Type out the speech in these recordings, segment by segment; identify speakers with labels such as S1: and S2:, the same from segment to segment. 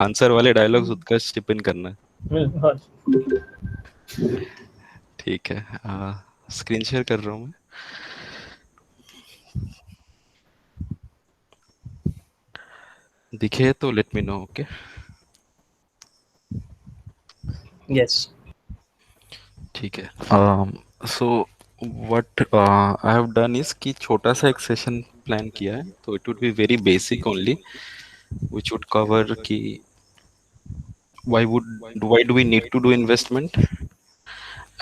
S1: Answer वाले dialogues उत्कर्ष tiffin करना।
S2: हाँ।
S1: ठीक है, स्क्रीन शेयर कर रहा हूँ मैं। दिखे तो let me know, okay.
S2: Yes.
S1: ठीक है। So what I have done is कि छोटा सा एक सेशन प्लान किया है, तो it would be very basic only, which would cover कि why do we need to do investment,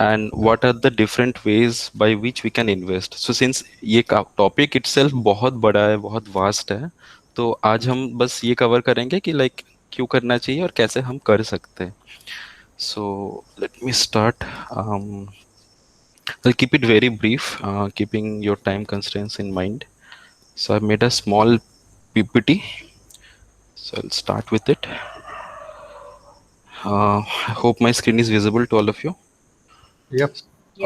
S1: and what are the different ways by which we can invest. So since ये topic itself बहुत बड़ा है, बहुत vast है, तो आज हम बस ये कवर करेंगे कि लाइक क्यों करना चाहिए और कैसे हम कर सकते हैं. So let me start. I'll keep it very brief, keeping your time constraints in mind. So I've made a small PPT. So I'll start with it. I hope my screen is visible to all of you.
S3: Yep.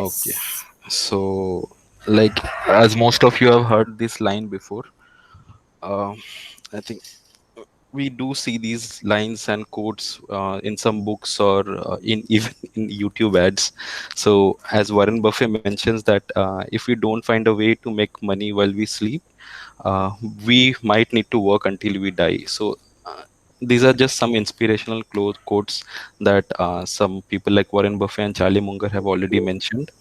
S1: Okay.
S2: Yes.
S1: So, like, as most of you have heard this line before, uh, I think we do see these lines and quotes in some books or in even in YouTube ads. So, as Warren Buffett mentions that if we don't find a way to make money while we sleep, uh, we might need to work until we die. So. These are just some inspirational quotes that some people like Warren Buffett and Charlie Munger have already mentioned.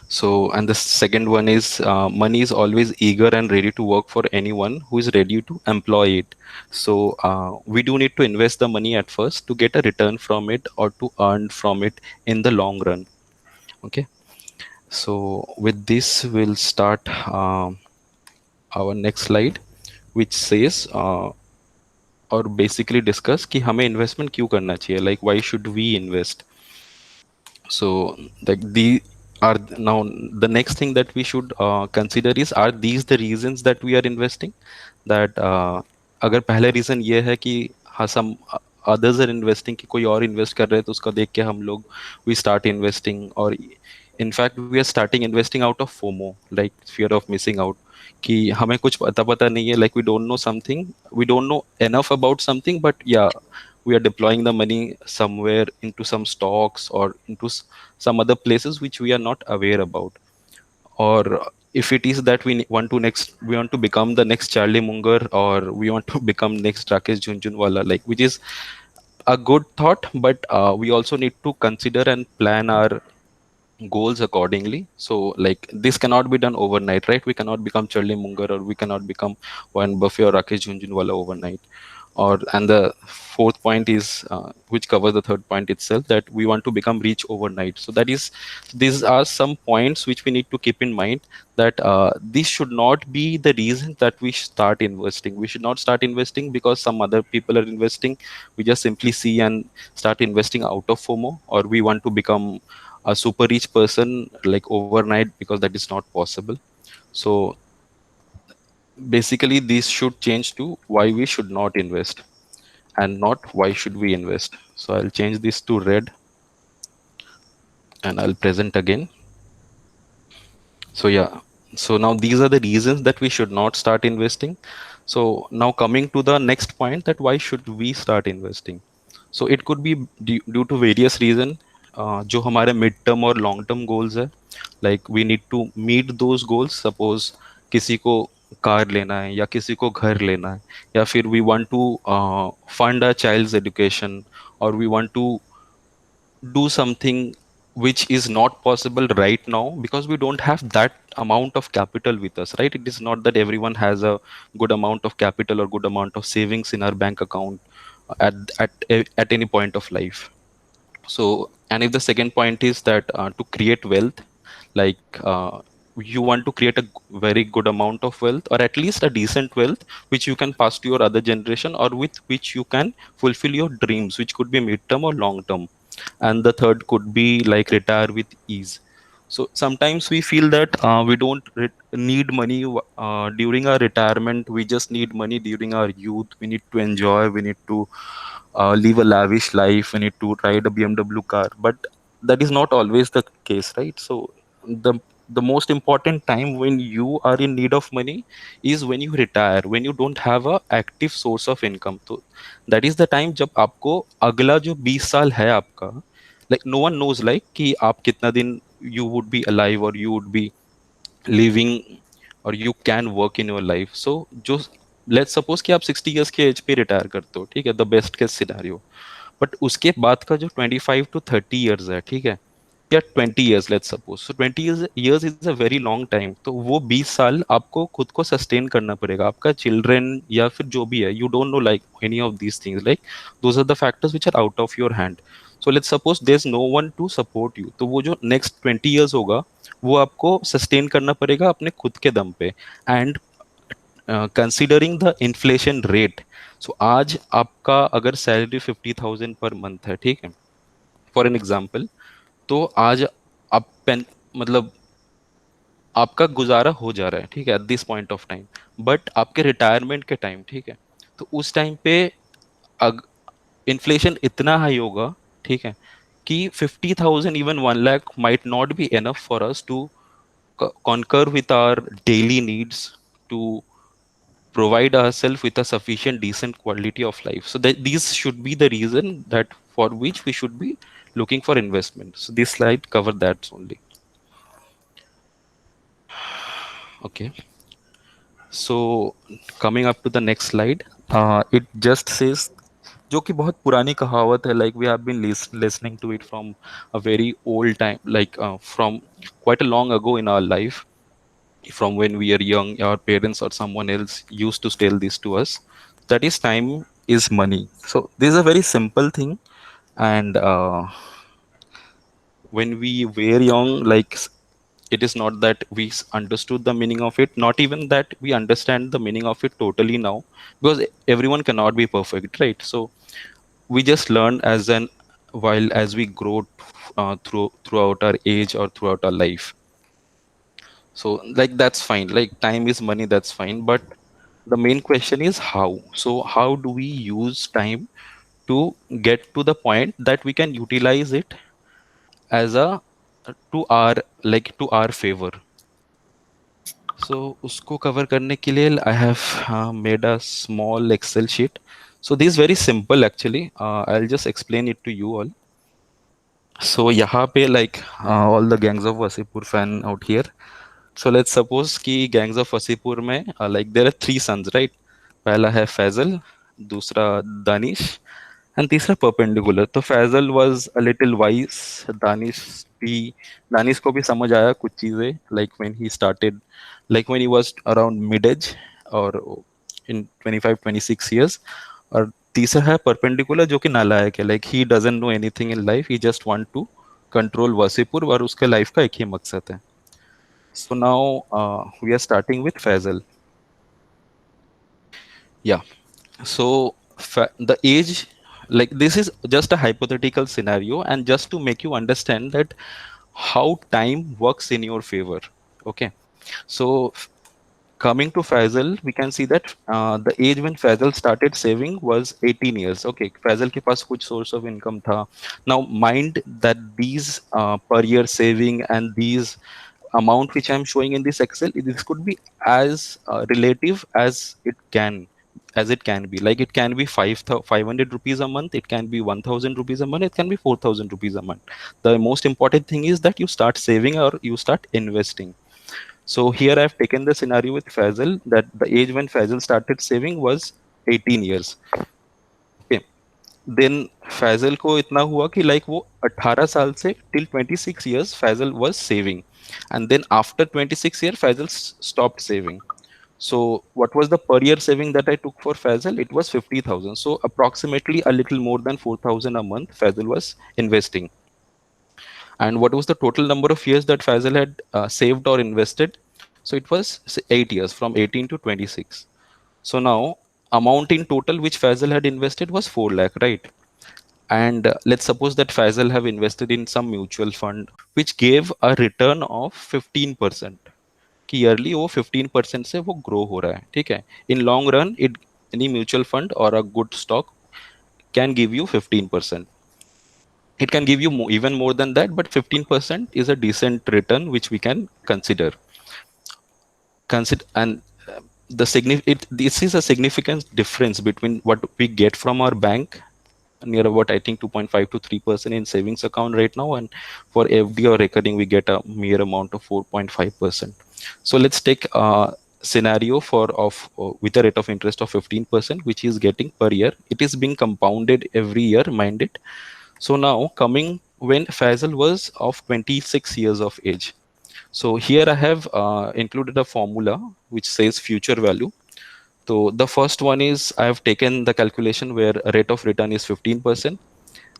S1: So, and the second one is money is always eager and ready to work for anyone who is ready to employ it. So, we do need to invest the money at first to get a return from it or to earn from it in the long run. Okay. So, with this, we'll start our next slide, which says, or basically discuss कि हमें investment क्यों करना चाहिए, like why should we invest. So like the are now the next thing that we should consider is, are these the reasons that we are investing, that अगर पहला reason ये है कि हाँ some others are investing, कि कोई और invest कर रहे हैं तो उसका देख के हम लोग we start investing, or in fact we are starting investing out of FOMO, like fear of missing out, कि हमें कुछ पता पता नहीं है, like we don't know something, we don't know enough about something, but yeah, we are deploying the money somewhere into some stocks or into some other places which we are not aware about. Or if it is that we want to become the next Charlie Munger, or we want to become next Rakesh Jhunjhunwala, like, which is a good thought, but we also need to consider and plan our goals accordingly. So like this cannot be done overnight, right? We cannot become Charlie Munger, or we cannot become Warren Buffett or Rakesh Jhunjhunwala overnight. Or and the fourth point is, which covers the third point itself, that we want to become rich overnight. So that is, these are some points which we need to keep in mind, that this should not be the reason that we start investing. We should not start investing because some other people are investing. We just simply see and start investing out of FOMO, or we want to become a super rich person like overnight, because that is not possible. So basically this should change to why we should not invest, and not why should we invest. So I'll change this to red, and I'll present again. So yeah, so now these are the reasons that we should not start investing. So now coming to the next point, that why should we start investing. So it could be due to various reason, जो हमारे mid term और long term goals है, like we need to meet those goals. Suppose किसी को car लेना है, या किसी को घर लेना है, या फिर we want to fund a child's education, और we want to do something which is not possible right now because we don't have that amount of capital with us, right? It is not that everyone has a good amount of capital or good amount of savings in our bank account at at any point of life. So, and if the second point is that to create wealth, like you want to create a very good amount of wealth, or at least a decent wealth which you can pass to your other generation, or with which you can fulfill your dreams, which could be mid-term or long-term. And the third could be like retire with ease. So sometimes we feel that we don't need money during our retirement. We just need money during our youth. We need to enjoy. We need to live a lavish life. We need to ride a BMW car. But that is not always the case, right? So the the most important time when you are in need of money is when you retire, when you don't have a active source of income. तो that is the time जब आपको अगला जो 20 साल है आपका, like no one knows like कि आप कितना दिन you would be alive or you would be living or you can work in your life. So जो let's suppose कि आप 60 years के एज पे रिटायर करते हो, ठीक है, the best case scenario. But उसके बाद का जो 25 to 30 years है, ठीक है, या 20 years let's suppose, so 20 years is a very long time. तो वो 20 साल आपको खुद को सस्टेन करना पड़ेगा, आपका चिल्ड्रन या फिर जो भी है, you don't know like any of these things, like those are the factors which are out of your hand. So let's suppose there is no one to support you, तो वो जो नेक्स्ट 20 years होगा वो आपको sustain करना पड़ेगा अपने खुद के दम पे। And considering the inflation rate, so आज आपका अगर सैलरी 50,000 पर मंथ है, ठीक है, फॉर एन एग्जाम्पल, तो आज आप पेन मतलब आपका गुजारा हो जा रहा है, ठीक है, at this point of time. But आपके रिटायरमेंट के टाइम, ठीक है, तो उस टाइम पे अग इन्फ्लेशन इतना हाई होगा, ठीक है, कि 50,000 even 1 lakh might not be enough for us to conquer with our daily needs, to provide ourselves with a sufficient decent quality of life. So that these should be the reason that for which we should be looking for investment. So this slide cover that only. Okay, so coming up to the next slide, it just says, जो कि बहुत पुरानी कहावत है, like we have been listening to it from a very old time, like from quite a long ago in our life, from when we are young, our parents or someone else used to tell this to us, that is time is money. So this is a very simple thing. And when we were young, like it is not that we understood the meaning of it, not even that we understand the meaning of it totally now, because everyone cannot be perfect, right? So we just learn as an while as we grow throughout our age or throughout our life. So like that's fine, like time is money, that's fine, but the main question is how. So how do we use time to get to the point that we can utilize it as a to our like to our favor. So उसको cover करने के लिए I have made a small Excel sheet. So this is very simple actually. I'll just explain it to you all. So यहाँ पे like all the gangs of Wasipur fan out here. So let's suppose कि gangs of Wasipur में like there are three sons, right? पहला है फैजल, दूसरा Danish, and तीसरा perpendicular. तो Faizal was a little wise, Danish भी दानिश को भी समझ आया कुछ चीजें, like when he started, like when he was around mid age और इन 25-26 years। और तीसरा है परपेंडिकुलर जो कि नालायक है, like he doesn't know anything in life, he just want to control Wasseypur, और उसके लाइफ का एक ही मकसद है। So now we are starting with Faizal. Yeah, so the age, like this is just a hypothetical scenario and just to make you understand that how time works in your favor. Okay, so coming to Faisal, we can see that the age when Faisal started saving was 18 years. Okay, Faisal ke paas kuch source of income tha. Now mind that these per year saving and these amount which I'm showing in this Excel, this could be as relative as it can be. Like it can be 500 rupees a month, it can be 1,000 rupees a month, it can be 4,000 rupees a month. The most important thing is that you start saving or you start investing. So here I've taken the scenario with Faisal that the age when Faisal started saving was 18 years. Okay. Then Faizal को इतना हुआ कि like वो 18 साल से till 26 years Faizal was saving, and then after 26 year Faizal stopped saving. So what was the per year saving that I took for Faisal? It was 50,000. So approximately a little more than 4,000 a month Faisal was investing. And what was the total number of years that Faisal had saved or invested? So it was 8 years, from 18 to 26. So now amount in total which Faisal had invested was 4 lakh, right? And let's suppose that Faisal have invested in some mutual fund which gave a return of 15%, कि yearly वो 15% से वो grow हो रहा है, ठीक है। In long run it any mutual fund और a good stock can give you 15%। It can give you even more than that, but 15% is a decent return which we can consider. And this is a significant difference between what we get from our bank, near about I think 2.5 to 3% in savings account right now, and for FD or recurring we get a mere amount of 4.5%. So let's take a scenario for of with a rate of interest of 15%, which is getting per year. It is being compounded every year, mind it. So now coming when Faisal was of 26 years of age. So here I have included a formula which says future value. So the first one is I have taken the calculation where a rate of return is 15%.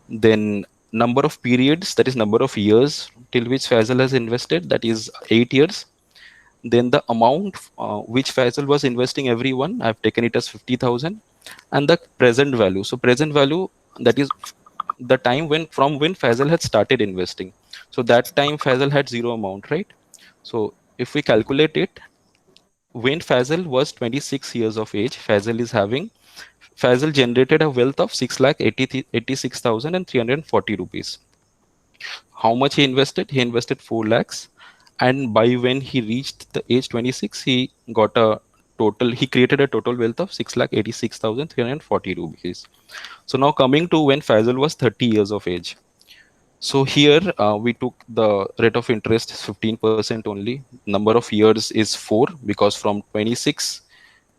S1: Then number of periods, that is number of years till which Faisal has invested, that is 8 years. Then the amount which Faisal was investing every one, I've taken it as 50,000. And the present value. So present value, that is the time when from when Faisal had started investing. So that time Faisal had zero amount, right? So if we calculate it, when Faisal was 26 years of age, Faisal generated a wealth of 6,86,340 rupees. How much he invested? He invested 4 lakhs. And by when he reached the age 26, he created a total wealth of 6,86,340 rupees. So now coming to when Faisal was 30 years of age. So here we took the rate of interest is 15% only. Number of years is 4 because from 26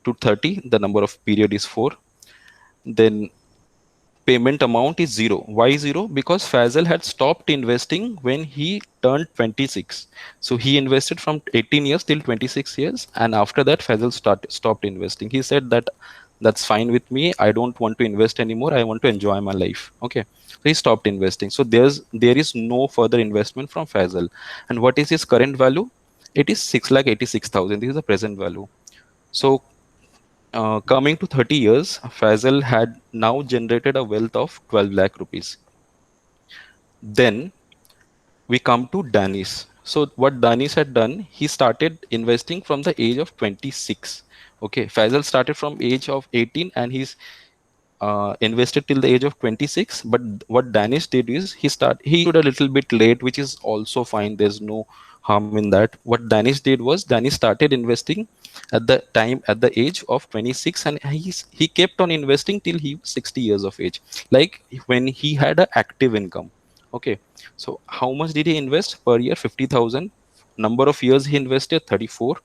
S1: to 30 the number of period is 4. Then payment amount is zero. Why zero? Because Fazal had stopped investing when he turned 26. So he invested from 18 years till 26 years, and after that Fazal stopped investing. He said that that's fine with me. I don't want to invest anymore. I want to enjoy my life. Okay. So he stopped investing. So there is no further investment from Fazal. And what is his current value? It is 6,86,000. This is the present value. So coming to 30 years, Faisal had now generated a wealth of 12 lakh rupees. Then we come to Danish. So what Danish had done, he started investing from the age of 26. Okay, Faisal started from age of 18 and he's invested till the age of 26. But what Danish did is he a little bit late, which is also fine. There's no harm in that. What Danish did was Danish started investing at the age of 26, and he kept on investing till he was 60 years of age, like when he had an active income. Okay, so how much did he invest per year? 50,000. Number of years he invested 34,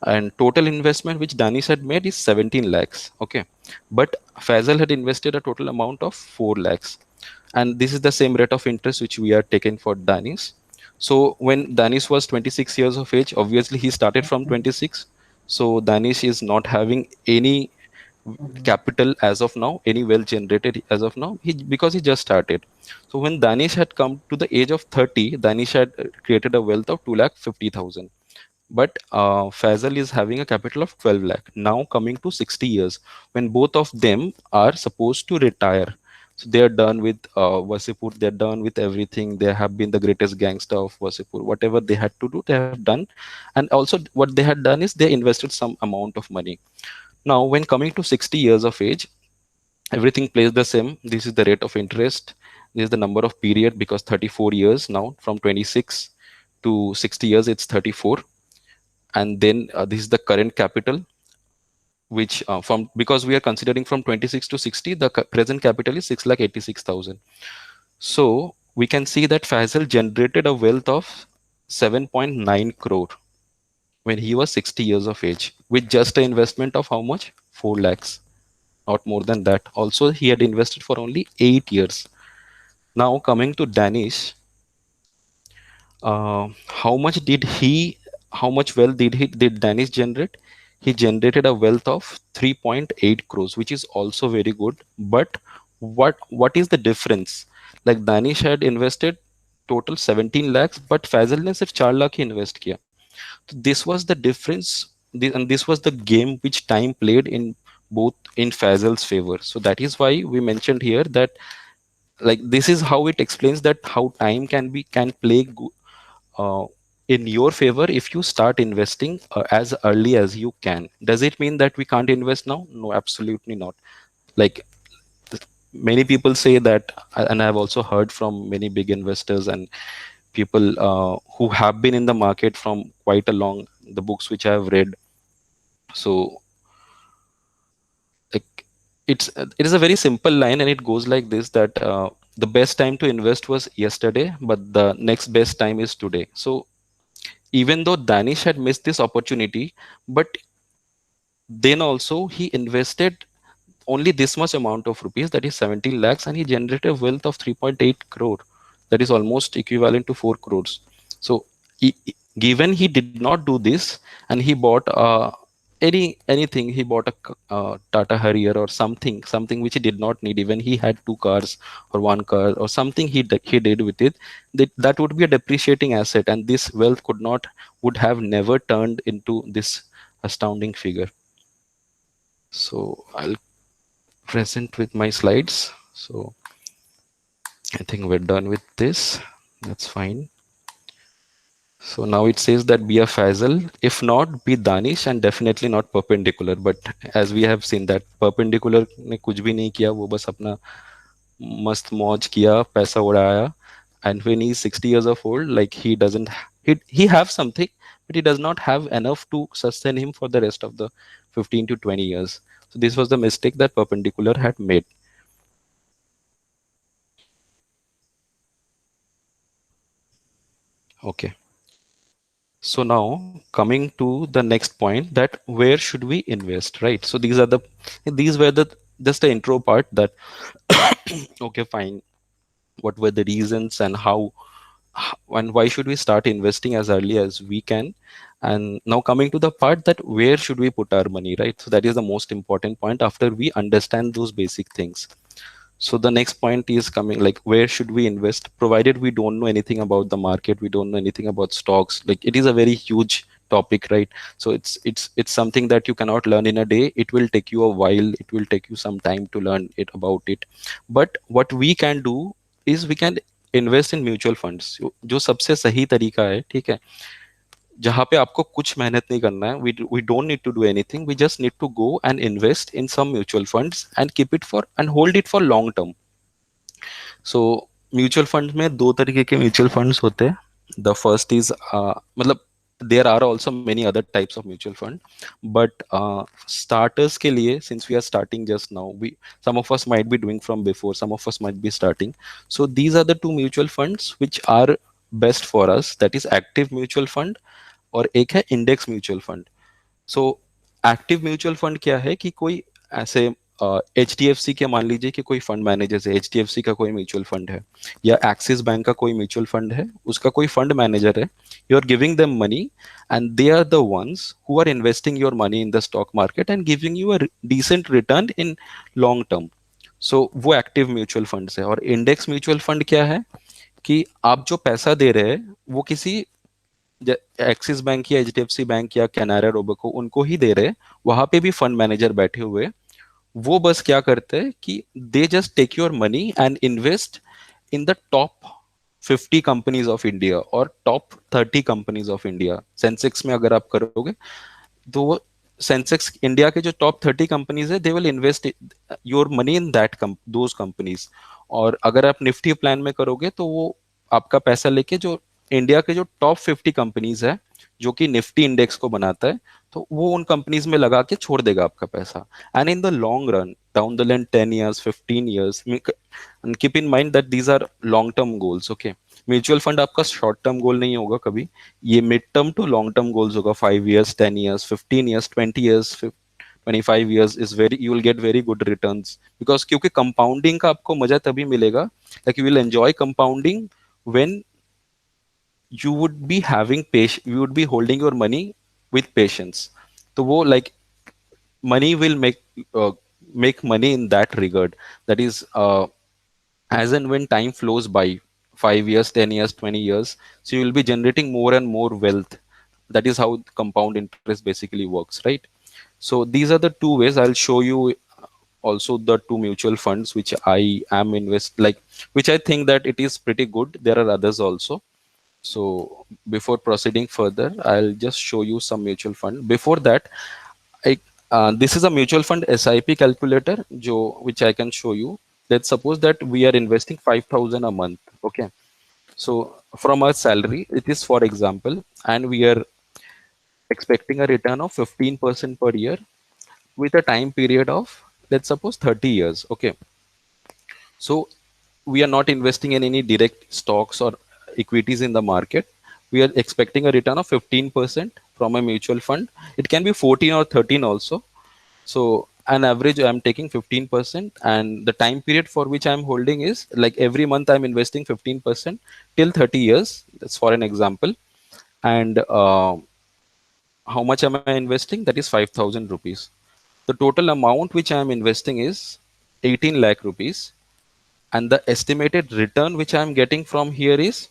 S1: and total investment which Danish had made is 17 lakhs. Okay, but Faisal had invested a total amount of 4 lakhs, and this is the same rate of interest which we are taking for Danish. So when Danish was 26 years of age, obviously he started from 26. So Danish is not having any capital as of now, any wealth generated as of now, because he just started. So when Danish had come to the age of 30, Danish had created a wealth of 2,50,000. But Faisal is having a capital of 12 lakh. Now coming to 60 years, when both of them are supposed to retire. So they are done with Wasipur, they're done with everything. They have been the greatest gangster of Wasipur. Whatever they had to do, they have done. And also what they had done is they invested some amount of money. Now when coming to 60 years of age, everything plays the same. This is the rate of interest. This is the number of period, because 34 years now, from 26 to 60 years, it's 34. And then this is the current capital, which from because we are considering from 26 to 60, the present capital is 6,86,000. So we can see that Faisal generated a wealth of 7.9 crore when he was 60 years of age, with just an investment of how much? 4 lakhs, not more than that. Also he had invested for only 8 years. Now coming to Danish, how much did he how much wealth did Danish generate? He generated a wealth of 3.8 crores, which is also very good. But what is the difference? Like Danish had invested total 17 lakhs, but Faisal ne sirf 4 lakh he invest किया. So this was the difference, and this was the game which time played in both in Faisal's favor. So that is why we mentioned here that, like, this is how it explains that how time can play uh, in your favor if you start investing as early as you can. Does it mean that we can't invest now? No, absolutely not. Like, many people say that, and I've also heard from many big investors and people who have been in the market from quite a long, the books which I have read. So like it is a very simple line, and it goes like this, that the best time to invest was yesterday, but the next best time is today. So even though Danish had missed this opportunity, but then also he invested only this much amount of rupees, that is 17 lakhs, and he generated a wealth of 3.8 crore, that is almost equivalent to 4 crores. So given he did not do this, and he bought anything, he bought a Tata Harrier or something which he did not need, even he had two cars or one car or something he did with it, that would be a depreciating asset, and this wealth would have never turned into this astounding figure. So I'll present with my slides. So I think we're done with this. That's fine. So now it says that be a Faisal, if not be Danish, and definitely not perpendicular. But as we have seen that perpendicular ने कुछ भी नहीं किया, वो बस अपना मस्त मौज किया, पैसा उड़ाया, and when he's 60 years of old, like he doesn't, he have something, but he does not have enough to sustain him for the rest of the 15 to 20 years. So this was the mistake that perpendicular had made. Okay. So now coming to the next point, that where should we invest, right? So these were the just the intro part, that okay, fine, what were the reasons and and why should we start investing as early as we can. And now coming to the part that where should we put our money, right? So that is the most important point after we understand those basic things. So the next point is coming, like where should we invest, provided we don't know anything about the market, we don't know anything about stocks. Like it is a very huge topic, right? So it's something that you cannot learn in a day. It will take you a while, it will take you some time to learn it about it. But what we can do is we can invest in mutual funds, जो सबसे सही तरीका है, ठीक है, जहां पे आपको कुछ मेहनत नहीं करना है. We don't need to do anything, we just need to go and invest in some mutual funds and keep it for and hold it for long term. So mutual fund में दो तरीके के म्यूचुअल फंड्स होते हैं. The first is मतलब there are also many other types of mutual fund, but starters ke liye, since we are starting just now, we some of us might be doing from before, some of us might be starting. So these are the two mutual funds which are best for us, that is active mutual fund और एक है index mutual fund. So active mutual fund क्या है कि कोई ऐसे H D F सी के, मान लीजिए कि कोई फंड मैनेजर है, एच डी एफ सी का कोई म्यूचुअल फंड है, या एक्सिस बैंक का कोई म्यूचुअल फंड है, उसका कोई फंड मैनेजर है, you are giving them money and they are the ones who are investing your money in the stock market and giving you a decent return in long term. So वो active mutual fund है. और index mutual fund क्या है कि आप जो पैसा दे रहे हैं वो किसी एक्सिस बैंक या H D F C bank या कैनारा रोबको उनको ही दे रहे, वहां पे भी फंड मैनेजर बैठे हुए. वो बस क्या करते हैं कि they just take your money and invest in the top 50 companies of India और top 30 companies of India. Sensex में अगर आप करोगे तो वो सेंसेक्स इंडिया के जो टॉप 30 कंपनीज है, they will invest your money in that those companies. और अगर आप निफ्टी प्लान में करोगे तो वो आपका पैसा लेके जो इंडिया के जो टॉप 50 कंपनीज है, जो कि निफ्टी इंडेक्स को बनाता है, तो वो उन कंपनीज में लगा के छोड़ देगा आपका पैसा. And in the long run, down the line 10 years 15 years, and keep in mind that these are long term goals. Okay, mutual fund आपका शॉर्ट टर्म गोल नहीं होगा कभी, ये mid term to long term goals होगा. 5 years 10 years 15 years 20 years 25 years is very, you will get very good returns, because क्योंकि compounding का आपको मजा तभी मिलेगा, like you will enjoy compounding when you would be having patience, you would be holding your money with patience. तो वो like money will uh, make money in that regard, that is as and when time flows by, 5 years 10 years 20 years, so you will be generating more and more wealth. That is how compound interest basically works, right? So these are the two ways. I'll show you also the two mutual funds which I am invest, like which I think that it is pretty good. There are others also. So before proceeding further, I'll just show you some mutual fund. Before that, I this is a mutual fund SIP calculator, which I can show you. let's suppose that we are investing 5,000 a month. Okay. So from our salary, it is for example, and we are expecting a return of 15% per year with a time period of, let's suppose, 30 years. Okay. So we are not investing in any direct stocks or equities in the market. We are expecting a return of 15% from a mutual fund. It can be 14 or 13 also. So an average, I'm taking 15%, and the time period for which I'm holding is like every month I'm investing 15% till 30 years. That's for an example. And how much am I investing? That is 5,000 rupees. The total amount which I am investing is 18 lakh rupees, and the estimated return which I am getting from here is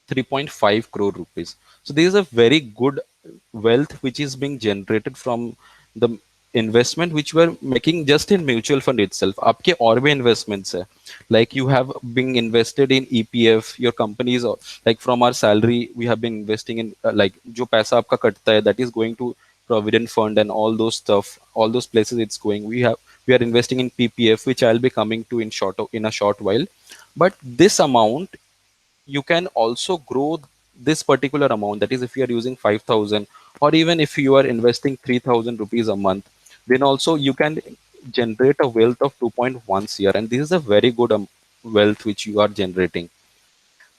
S1: 3.5 crore rupees. So there is a very good wealth which is being generated from the investment which we are making just in mutual fund itself. आपके और भी investments है, like you have been invested in EPF, your companies, or like from our salary we have been investing in like जो पैसा आपका कटता है, that is going to provident fund and all those stuff, all those places it's going. We are investing in PPF, which I'll be coming to in a short while. But this amount you can also grow this particular amount. That is, if you are using 5,000, or even if you are investing 3,000 rupees a month, then also you can generate a wealth of 2.1 CR, and this is a very good wealth which you are generating.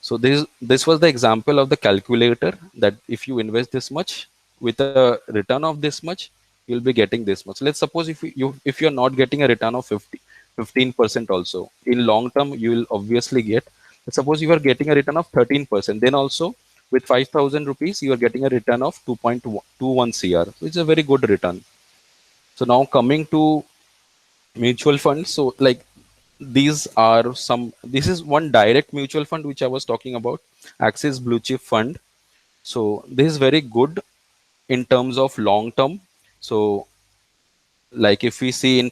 S1: So this was the example of the calculator, that if you invest this much with a return of this much, you'll be getting this much. Let's suppose if you're not getting a return of 15% also, in long term you will obviously get. Let's suppose you are getting a return of 13%, then also with 5,000 rupees you are getting a return of 2.21 CR. So it's a very good return. So now coming to mutual funds. So like these are some, this is one direct mutual fund which I was talking about, Axis Blue Chip Fund. So this is very good in terms of long term. So like if we see in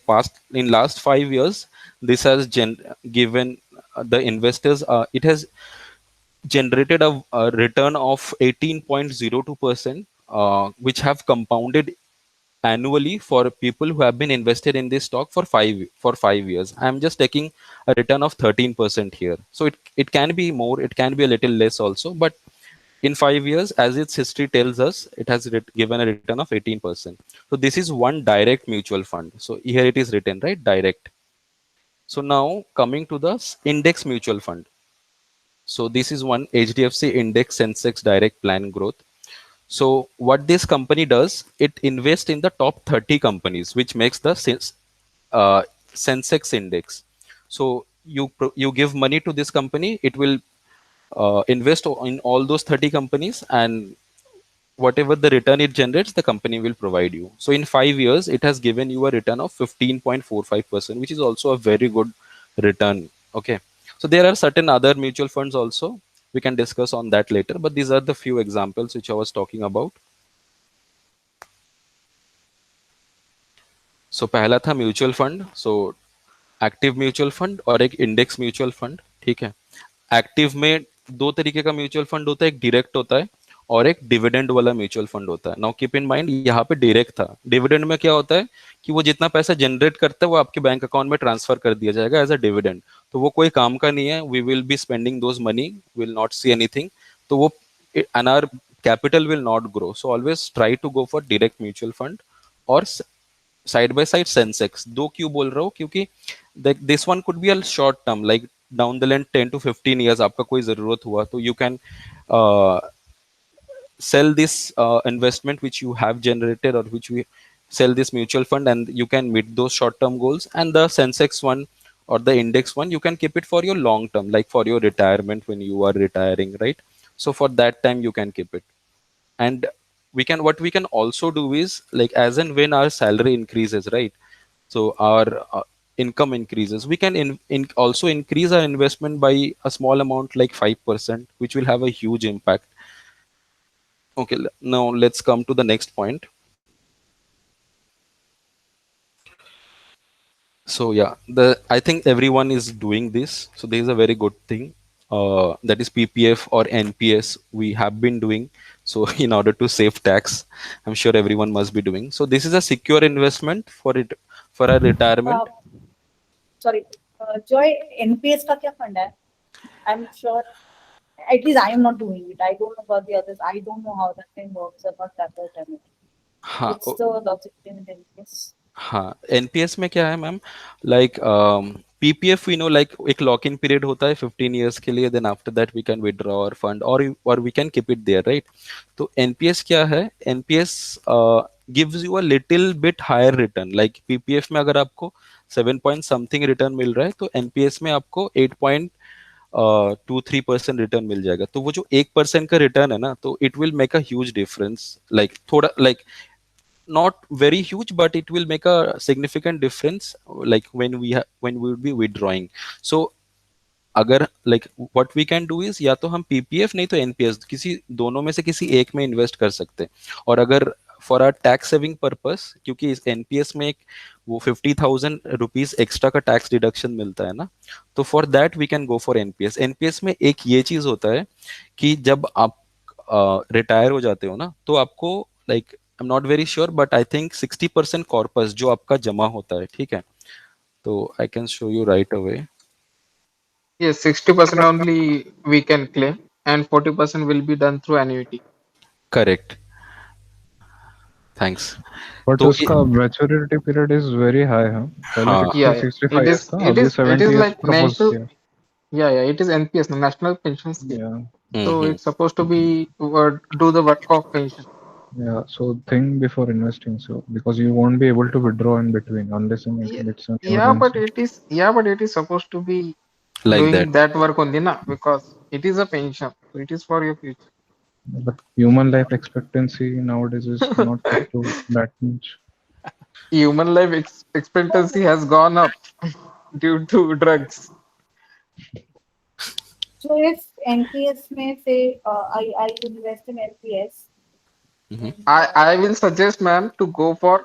S1: last 5 years, this has given the investors, it has generated a return of 18.02%, which have compounded annually for people who have been invested in this stock for 5 years. I'm just taking a return of 13% here. So it can be more, it can be a little less also, but in 5 years, as its history tells us, it has given a return of 18%. So this is one direct mutual fund. So here it is written, right? Direct. So now coming to the index mutual fund. So this is one HDFC Index Sensex Direct Plan Growth. So what this company does, it invests in the top 30 companies, which makes the uh, Sensex index. So you give money to this company, it will invest in all those 30 companies, and whatever the return it generates, the company will provide you. So in 5 years, it has given you a return of 15.45%, which is also a very good return. Okay. So there are certain other mutual funds also. We can discuss on that later, but these are the few examples which I was talking about. सो पहला था mutual fund. So active mutual fund और एक index mutual fund. ठीक है. Active में दो तरीके का म्यूचुअल फंड होता है, एक डायरेक्ट होता है और एक डिविडेंड वाला म्यूचुअल फंड होता है. नाउ कीप इन माइंड, यहाँ पे डायरेक्ट था. डिविडेंड में क्या होता है कि वो जितना पैसा जनरेट करता है वो आपके बैंक अकाउंट में ट्रांसफर कर दिया जाएगा एज अ डिविडेंड. तो वो कोई काम का नहीं है. We will be spending those money, will not see anything. तो वो and our capital will not grow. So always try to go for direct mutual fund और साइड बाय साइड सेंसेक्स. दो क्यों बोल रहा हूँ, क्योंकि this one could be a short term, like down the line 10 to 15 years आपका कोई जरूरत हुआ तो you can sell this investment which you have generated, or which we sell this mutual fund, and you can meet those short term goals. And the sensex one or the index one, you can keep it for your long term, like for your retirement when you are retiring, right? So for that time you can keep it. And what we can also do is, like as and when our salary increases, right? So our income increases, we can also increase our investment by a small amount like 5%, which will have a huge impact. Okay, now let's come to the next point. So yeah, the I think everyone is doing this. So this is a very good thing. That is PPF or NPS we have been doing. So in order to save tax, I'm sure everyone must be doing. So this is a secure investment for it for a
S2: Uh,
S1: retirement.
S3: sorry, Joy, NPS का क्या fund है? I'm sure, at least I am not doing it. I don't know about the others. I don't know how that thing works. I'm not that well done it.
S1: हाँ
S3: What's the logic in NPS?
S1: हाँ, NPS में क्या है ma'am, like PPF we know, like एक lock in period होता है 15 years के लिए, then after that we can withdraw और फंड और we can keep it there, right? तो एनपीएस क्या है, NPS gives you a little bit higher return, like PPF में अगर आपको 7 पॉइंट समथिंग रिटर्न मिल रहा है, तो एनपीएस में आपको 8.23% रिटर्न मिल जाएगा। तो वो जो 1% का रिटर्न है ना, तो it will make a huge difference, like थोड़ा, like not very huge, but it will make a significant difference, like when we will be withdrawing. So अगर like what we can do is, या तो हम PPF नहीं तो NPS, किसी दोनों में से किसी एक में इन्वेस्ट कर सकते हैं। और अगर for our tax saving purpose, क्योंकि इस एनपीएस में एक वो 50,000 रुपीज एक्स्ट्रा का टैक्स डिडक्शन मिलता है ना, तो for that we can go for NPS. NPS में एक ये चीज होता है कि जब आप रिटायर हो जाते हो ना, तो आपको like I am not very sure, but I think 60% corpus जो आपका जमा होता है, ठीक है? तो I can show you right away.
S4: Yes, 60% only we can claim, and 40% will be done through annuity.
S1: Correct, thanks.
S5: But
S1: तो
S5: उसका maturity period is very high है। पहले
S1: हाँ
S5: 60
S4: Yeah, yeah.
S5: 65 था, अभी
S4: It is
S5: 70 years
S4: like
S5: propose
S4: national.
S5: किया।
S4: Yeah, yeah. It is NPS, National Pension Scheme.
S5: Yeah,
S4: So
S1: hmm,
S4: it's supposed to be do the work of pension.
S5: yeah. So think before investing, so because you won't be able to withdraw in between unless and
S4: Yeah,
S5: until it's an
S4: yeah, but
S5: emergency.
S4: it is supposed to be
S1: like
S4: doing
S1: that.
S4: that work only, na? Because it is a pension, so it is for your future.
S5: But human life expectancy nowadays is not up to that much.
S4: Human life expectancy has gone up due to drugs.
S3: So if NPS may say, I invest in NPS,
S1: Mhm.
S4: I will suggest, ma'am, to go for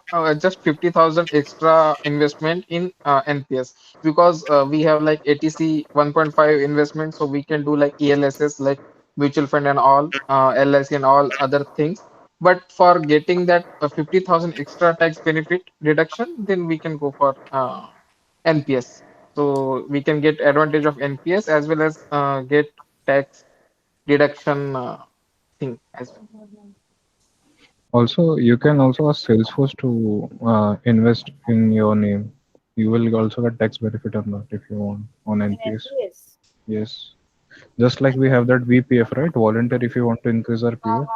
S4: just 50,000 extra investment in NPS, because we have like ATC 1.5 investment, so we can do like ELSS, like mutual fund and all, LIC and all other things. But for getting that 50,000 extra tax benefit deduction, then we can go for NPS. So we can get advantage of NPS as well as get tax deduction thing as well.
S5: Also, you can also ask Salesforce to invest in your name. You will also get tax benefit on that if you want on
S3: in
S5: NPS.
S3: NPS.
S5: Yes. Just like we have that VPF, right? Volunteer if you want to increase our PF.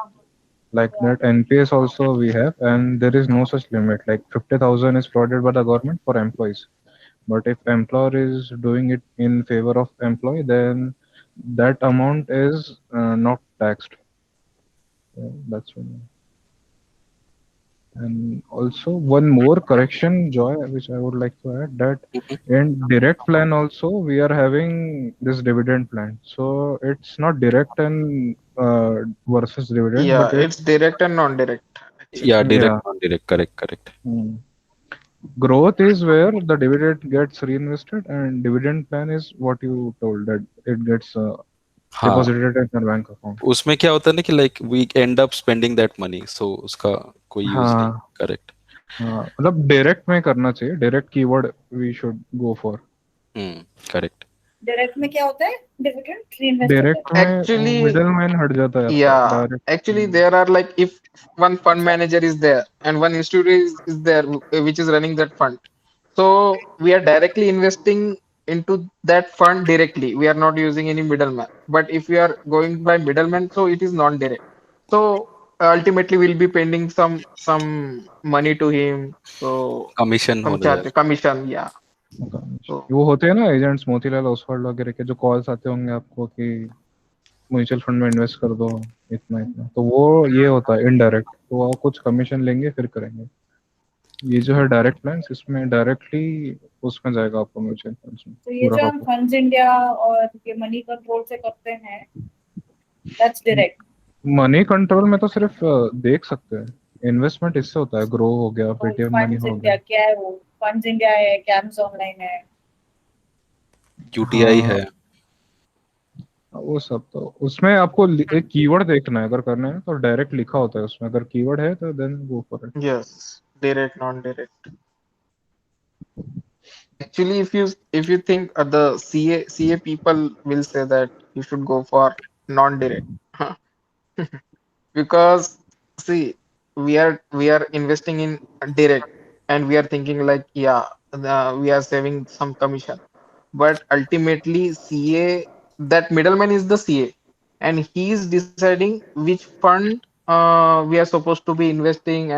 S5: Like
S3: Yeah.
S5: that NPS also we have, and there is no such limit. Like 50,000 is provided by the government for employees. But if employer is doing it in favor of employee, then that amount is not taxed. Yeah, that's one. And also one more correction, Joy, which I would like to add, that
S1: Mhm.
S5: in direct plan also we are having this dividend plan. So it's not direct and versus dividend,
S4: Yeah,
S5: but
S4: it's
S5: it's
S4: direct and non-direct actually.
S1: Yeah, direct,
S5: yeah.
S1: non-direct, correct, correct.
S5: Mm. Growth is where the dividend gets reinvested, and dividend plan is what you told that it gets
S1: हाँ,
S5: deposited in your bank account.
S1: उसमें क्या होता है ना कि like we end up spending that money, so उसका कोई use नहीं।
S5: हाँ
S1: करेक्ट।
S5: हाँ, मतलब डायरेक्ट में करना चाहिए, direct keyword we should go for.
S1: Correct.
S3: Direct में क्या होता है? डिविडेंड रीइन्वेस्ट होता है।
S5: डायरेक्ट में
S4: Actually,
S5: मिडल मैन हट जाता है आपका
S4: yeah,
S5: direct.
S4: actually there are like if one fund manager is there and one institute is there which is running that fund. So we are directly investing into that fund directly. We are not using any middleman. But if we are going by middleman, so it is non-direct. So ultimately we'll be paying some money to him. So
S1: commission
S4: some
S1: होने
S4: charge
S1: जाएगा।
S4: commission, yeah. So
S5: वो होते हैं ना agents, Motilal Oswal वगैरह के, जो calls आते होंगे आपको कि म्यूचुअल फंड में इन्वेस्ट कर दो इतना इतना, तो वो ये होता है इनडायरेक्ट, तो वो कुछ कमीशन लेंगे फिर करेंगे। ये जो है डायरेक्ट प्लान्स, इसमें डायरेक्टली उसमें जाएगा आपको म्यूचुअल फंड्स में
S3: तो ये
S5: पूरा
S3: जो
S5: का
S3: हम
S5: पूरा।
S3: फंड्स इंडिया और ये मनी कंट्रोल से करते हैं, दैट्स डायरेक्ट।
S5: मनी कंट्रोल में तो सिर्फ देख सकते हैं, इन्वेस्टमेंट इससे होता है, ग्रो हो गया,
S3: और
S5: पेटीएम मनी
S3: फंड्स
S5: हो
S3: इंडिया
S5: गया।
S3: क्या है? वो फंड्स इंडिया है, कैम्स ऑनलाइन है।
S1: यूटीआई
S5: हाँ,
S1: है।
S5: वो सब तो उसमें आपको एक कीवर्ड देखना है, अगर करना है तो डायरेक्ट लिखा होता है उसमें, अगर कीवर्ड है तो then go for it.
S4: yes, direct, non-direct. Actually, if you think the CA people will say that you should go for non-direct. Because see, we are investing in direct, and we are thinking like, yeah, we are saving some commission, but ultimately CA, that middleman is the CA, and he is deciding which fund we are supposed to be investing,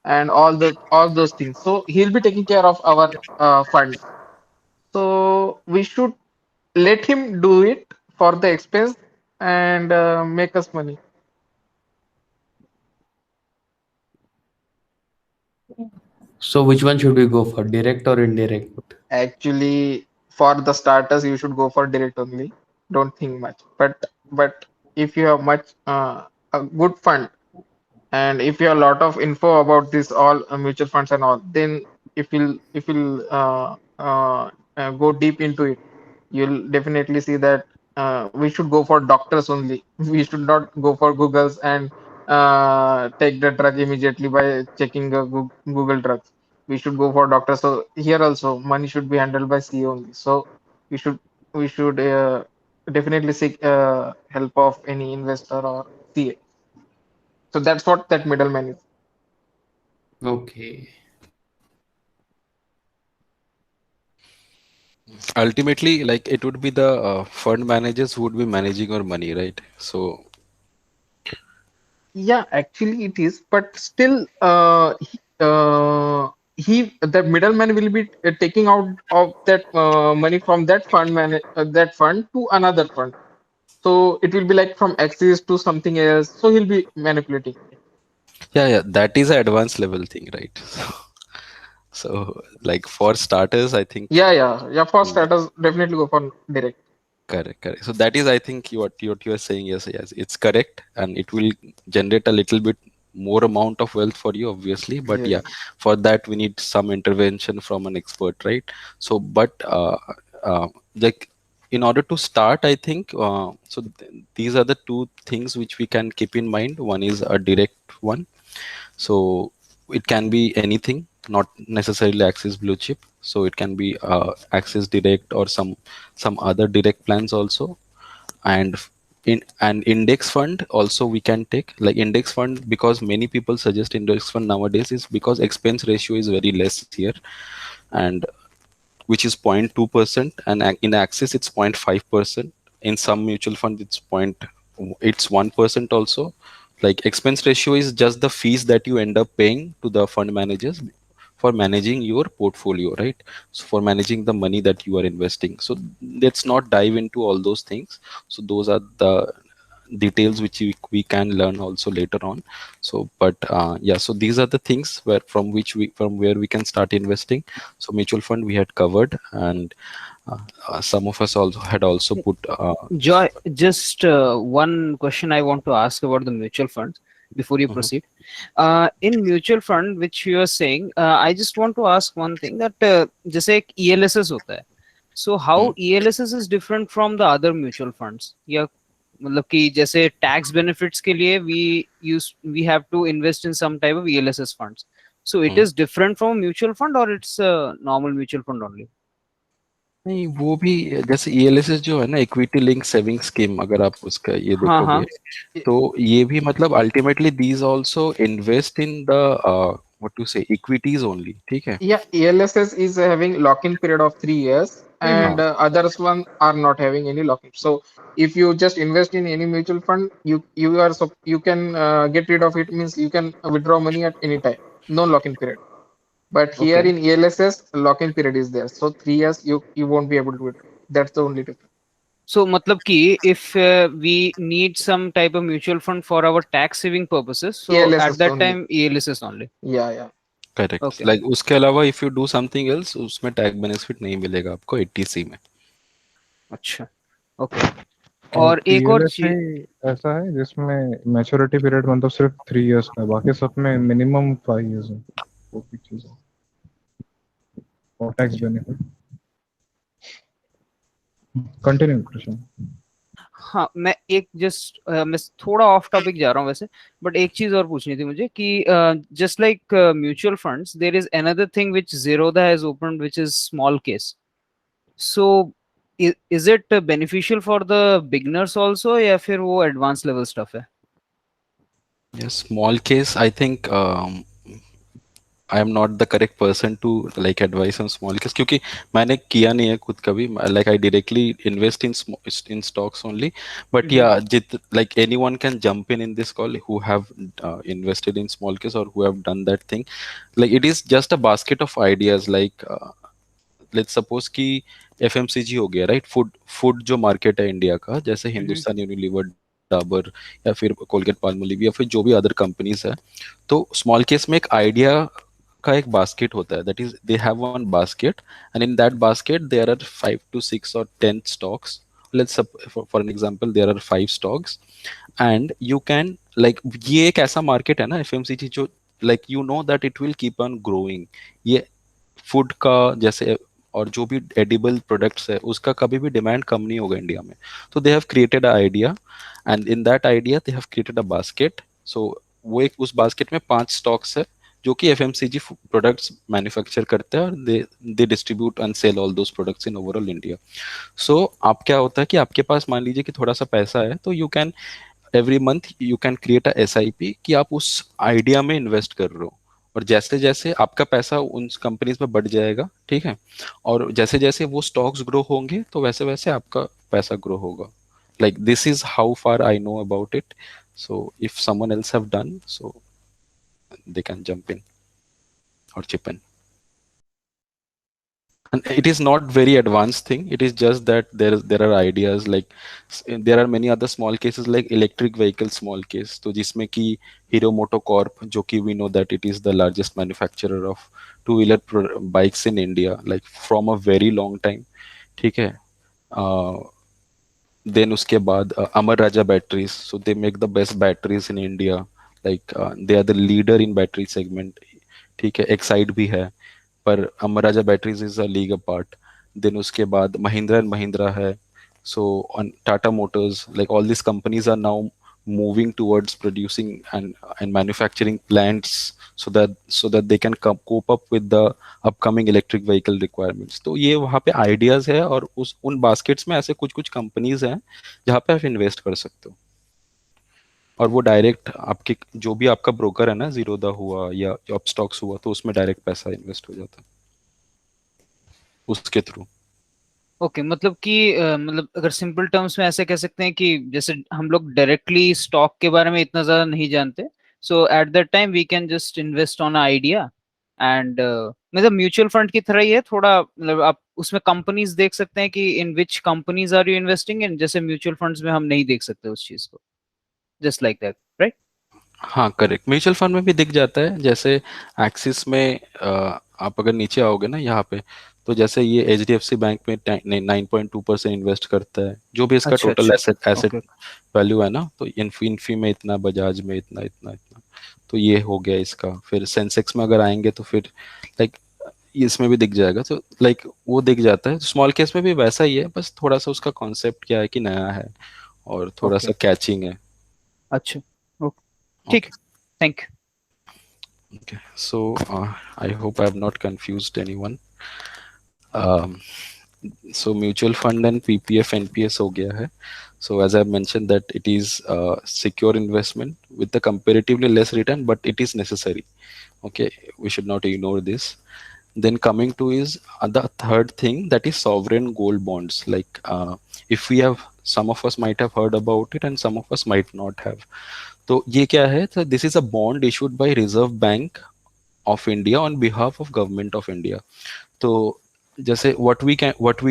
S4: and all those things. So he'll be taking care of our funds. So we should let him do it for the expense, and make us money.
S6: So which one should we go for, direct or indirect?
S4: Actually, for the starters, you should go for direct only. Don't think much. But if you have much a good fund, and if you have a lot of info about this all mutual funds and all, then if you'll go deep into it, you'll definitely see that we should go for doctors only. We should not go for Googles and take the drug immediately by checking Google drugs. We should go for doctors. So here also, money should be handled by CEO only. So we should we should definitely seek help of any investor or CA. So that's what that middleman is.
S6: Okay.
S1: Ultimately, like it would be the fund managers who would be managing your money, right? So
S4: Yeah, actually it is, but still, the middleman will be taking out of that money from that fund to another fund. So it will be like from Axis to something else. So he'll be manipulating.
S1: yeah, that is an advanced level thing, right? So like for starters, I think.
S4: Yeah. For
S1: Mm,
S4: starters, definitely go for direct.
S1: correct. So that is, I think, what you are saying. Yes, it's correct, and it will generate a little bit more amount of wealth for you, obviously. But yeah,
S4: Yes.
S1: for that we need some intervention from an expert, right? So, but like in order to start, I think these are the two things which we can keep in mind. One is a direct one, so it can be anything, not necessarily Axis Blue Chip. So it can be Axis Direct or some other direct plans also. And in an index fund also we can take, like index fund, because many people suggest index fund nowadays is because expense ratio is very less here, and which is 0.2%, and in Axis it's 0.5%. In some mutual fund it's 1% also. Like expense ratio is just the fees that you end up paying to the fund managers for managing your portfolio, right? So for managing the money that you are investing. So let's not dive into all those things. So those are the details which we can learn also later on. So but yeah, so these are the things from where we can start investing. So mutual fund we had covered, and some of us also had also put
S7: Joy, just one question I want to ask about the mutual funds before you
S1: mhm,
S7: proceed. In mutual fund, which you are saying, I just want to ask one thing that जैसे एक ELSS होता है, so how
S1: mhm,
S7: ELSS is different from the other mutual funds? या मतलब कि जैसे tax benefits के लिए we have to invest in some type of ELSS funds. So it
S1: mhm.
S7: is different from mutual fund or it's a normal mutual fund only?
S1: नहीं, वो भी जैसे ईएलएसएस जो है ना, इक्विटी लिंक सेविंग स्कीम, अगर आप उसका ये
S7: हाँ
S1: देखोगे,
S7: हाँ.
S1: तो ये भी मतलब ultimately these also invest in the what to say equities only, ठीक है?
S4: Yeah, ELSS is having lock-in period of 3 years,
S7: hmm.
S4: and others one are not having any lock-in. So if you just invest in any mutual fund, you can get rid of it. Means you can withdraw money at any time. No lock-in period. But here
S7: Okay.
S4: in ELSS, lock-in period is there. So 3 years you won't be able to withdraw. That's the only difference.
S7: So मतलब कि if we need some type of mutual fund for our tax saving purposes, so at
S4: ELSS
S7: that
S4: only.
S7: time ELSS only.
S4: Yeah.
S1: Correct,
S7: Okay.
S1: Like उसके अलावा if you do something else, उसमें tax benefit नहीं मिलेगा आपको 80C में।
S7: अच्छा. Okay.
S5: और
S7: और एक और
S5: ईएलएसए
S7: चीज.
S5: ऐसा है जिसमें मैच्योरिटी पीरियड मतलब सिर्फ 3 इयर्स का है, बाकी सब में मिनिमम 5 इयर्स है, वो भी चीज है, और टैक्स बेनिफिट। कंटिन्यू कृष्ण।
S7: हाँ, मैं एक जस्ट मैं थोड़ा ऑफ टॉपिक जा रहा हूँ वैसे, बट एक चीज और पूछनी थी मुझे कि just like mutual funds, there is another thing which Zerodha has opened, which is small case. So is it beneficial for the beginners also, या फिर वो advanced level stuff है?
S1: Yes, small case. I think I am not the correct person to like advise on small case क्योंकि मैंने किया नहीं है खुद कभी. Like I directly invest in stocks only. But yeah, like anyone can jump in this call who have invested in small case or who have done that thing. Like it is just a basket of ideas. Like let's suppose कि FMCG हो गया, right? Food जो market है India का, जैसे Hindustan Unilever, Dabur, या फिर Colgate Palmolive, या फिर जो भी अदर कंपनीज है, तो स्मॉल केस में एक आइडिया का एक बास्केट होता है. That is they have one basket, and in that basket there are 5 to 6 or 10 stocks. Let's for an example there are 5 stocks, and you can like, ये एक ऐसा मार्केट है ना एफएमसीजी जो like you know that it will keep on growing. ये food का जैसे और जो भी एडिबल प्रोडक्ट्स है उसका कभी भी डिमांड कम नहीं होगा इंडिया में. तो they have created a idea, and in that idea they have created a basket. So वो एक उस बास्केट में 5 स्टॉक्स है जो कि एफएमसीजी प्रोडक्ट्स मैन्युफैक्चर करते हैं, और they distribute and sell all those products in overall India. So आप क्या होता है कि आपके पास मान लीजिए कि थोड़ा सा पैसा है, तो you can every month you can create a SIP कि आप उस आइडिया में इन्वेस्ट कर रहे हो, और जैसे जैसे आपका पैसा उन कंपनीज में बढ़ जाएगा, ठीक है, और जैसे जैसे वो स्टॉक्स ग्रो होंगे तो वैसे वैसे आपका पैसा ग्रो होगा. Like this is how far I know about it. So if someone else have done, so they can jump in or chip in. And it is not very advanced thing. It is just that there are ideas like there are many other small cases like electric vehicle small case. तो जिसमें कि Hero MotoCorp, जो कि we know that it is the largest manufacturer of two-wheeler bikes in India, like from a very long time. ठीक है. Then उसके बाद Amar Raja Batteries. So they make the best batteries in India. Like they are the leader in battery segment. ठीक है. Exide भी है, पर Amara Raja batteries is a league apart. Then उसके बाद महिंद्रा एंड महिंद्रा है. So on Tata motors, like all this companies are now moving towards producing and manufacturing plants so that they can cope up with the upcoming electric vehicle requirements. तो ये वहाँ पे ideas है, और उन बास्केट्स में ऐसे कुछ कुछ कंपनीज हैं जहाँ पे आप इन्वेस्ट कर सकते हो, और वो डायरेक्ट आपके जो भी आपका ब्रोकर है ना, जीरोधा हुआ या अपस्टॉक्स हुआ, तो उसमें डायरेक्ट पैसा इन्वेस्ट हो जाता है उसके थ्रू.
S7: ओके, मतलब कि मतलब अगर सिंपल टर्म्स में ऐसे कह सकते हैं कि जैसे हम लोग डायरेक्टली स्टॉक के बारे में इतना ज्यादा नहीं जानते, so at that time we can just invest on idea. And मतलब म्यूचुअल फंड की तरह ही है थोड़ा, मतलब आप उसमें कंपनीज देख सकते हैं कि in which companies are you investing in, जैसे म्यूचुअल फंड्स में हम नहीं देख सकते उस चीज को. Just like that, right?
S1: हाँ करेक्ट. म्यूचुअल फंड में भी दिख जाता है. जैसे एक्सिस में आप अगर नीचे आओगे ना यहाँ पे, तो जैसे ये HDFC बैंक में 9.2% इन्वेस्ट करता है, जो भी इसका
S7: अच्छा,
S1: टोटल
S7: अच्छा.
S1: Asset
S7: okay.
S1: वैल्यू है ना. तो इन्फी में इतना, बजाज में इतना इतना इतना, तो ये हो गया इसका. फिर सेंसेक्स में अगर आएंगे तो फिर लाइक इसमें भी दिख जाएगा. तो लाइक वो दिख जाता है. स्मॉल केस में भी वैसा ही है, बस थोड़ा सा उसका कॉन्सेप्ट क्या है कि नया है और थोड़ा
S7: ओके.
S1: सा कैचिंग है.
S7: अच्छा. ओके, ठीक है. Thank you.
S1: Okay, so I hope I have not confused anyone. Um, so mutual fund and PPF NPS हो गया है. So as I mentioned that it is secure investment with the comparatively less return, but it is necessary. Okay, we should not ignore this. Then coming to is the third thing, that is sovereign gold bonds. Like if we have, some of us might have heard about it and some of us might not have. तो ये क्या है? So this is a bond issued by Reserve Bank of India on behalf of Government of India. तो जैसे what we